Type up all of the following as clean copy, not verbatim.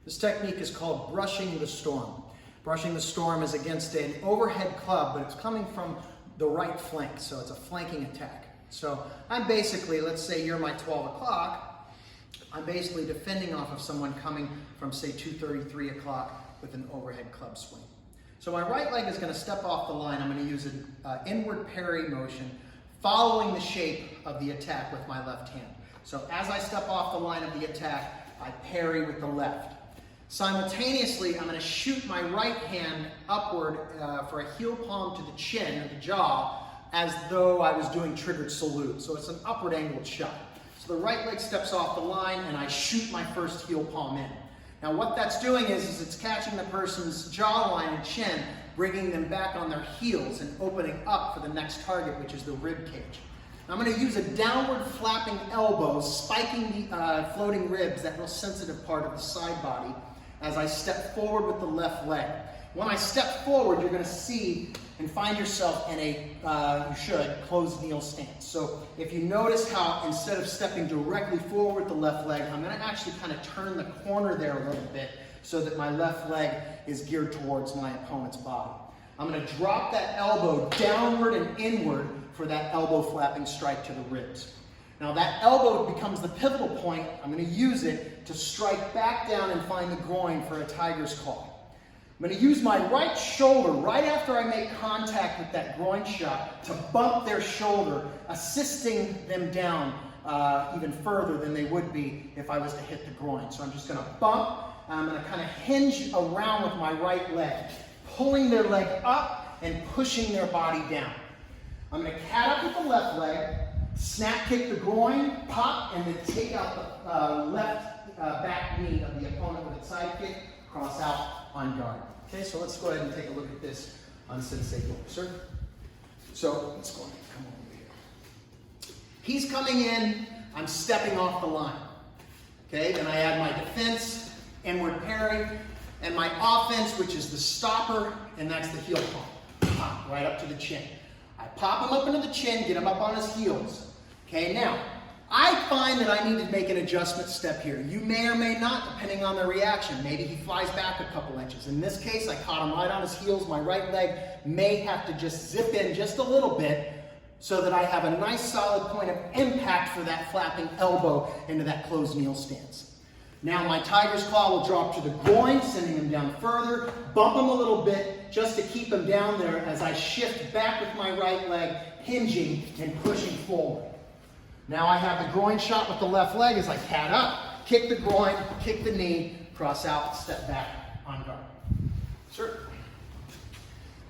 This technique is called brushing the storm. Brushing the storm is against an overhead club, but it's coming from the right flank, so it's a flanking attack. So I'm basically, let's say you're my 12 o'clock, I'm basically defending off of someone coming from, say, 2:30, 3 o'clock with an overhead club swing. So my right leg is going to step off the line. I'm going to use an inward parry motion, following the shape of the attack with my left hand. So as I step off the line of the attack, I parry with the left. Simultaneously, I'm going to shoot my right hand upward for a heel palm to the chin or the jaw, as though I was doing triggered salute. So it's an upward angled shot. So the right leg steps off the line and I shoot my first heel palm in. Now what that's doing is it's catching the person's jawline and chin, bringing them back on their heels and opening up for the next target, which is the rib cage. Now I'm going to use a downward flapping elbow, spiking the floating ribs, that real sensitive part of the side body, as I step forward with the left leg. When I step forward, you're going to see and find yourself in a, closed kneel stance. So if you notice how instead of stepping directly forward with the left leg, I'm going to actually kind of turn the corner there a little bit so that my left leg is geared towards my opponent's body. I'm going to drop that elbow downward and inward for that elbow flapping strike to the ribs. Now that elbow becomes the pivotal point. I'm going to use it to strike back down and find the groin for a tiger's claw. I'm going to use my right shoulder right after I make contact with that groin shot to bump their shoulder, assisting them down even further than they would be if I was to hit the groin. So I'm just going to bump, and I'm going to kind of hinge around with my right leg, pulling their leg up and pushing their body down. I'm going to cat up with the left leg, snap kick the groin, pop, and then take out the left back knee of the opponent with a side kick, cross out on guard. Okay, so let's go ahead and take a look at this on Sensei Sir. So let's go ahead and come over here. He's coming in, I'm stepping off the line. Okay, then I add my defense, inward parry, and my offense, which is the stopper, and that's the heel palm. Pop, right up to the chin. I pop him up into the chin, get him up on his heels. Okay, now, I find that I need to make an adjustment step here. You may or may not, depending on the reaction. Maybe he flies back a couple inches. In this case, I caught him right on his heels. My right leg may have to just zip in just a little bit so that I have a nice solid point of impact for that flapping elbow into that closed kneel stance. Now my tiger's claw will drop to the groin, sending him down further, bump him a little bit just to keep him down there as I shift back with my right leg, hinging and pushing forward. Now I have the groin shot with the left leg as I cat up, kick the groin, kick the knee, cross out, step back on guard. Sure.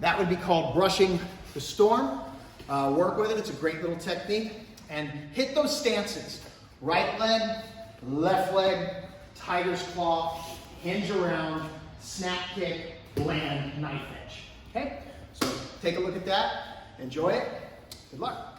That would be called brushing the storm. Work with it, it's a great little technique. And hit those stances. Right leg, left leg, tiger's claw, hinge around, snap kick, land, knife edge. Okay? So take a look at that, enjoy it, good luck.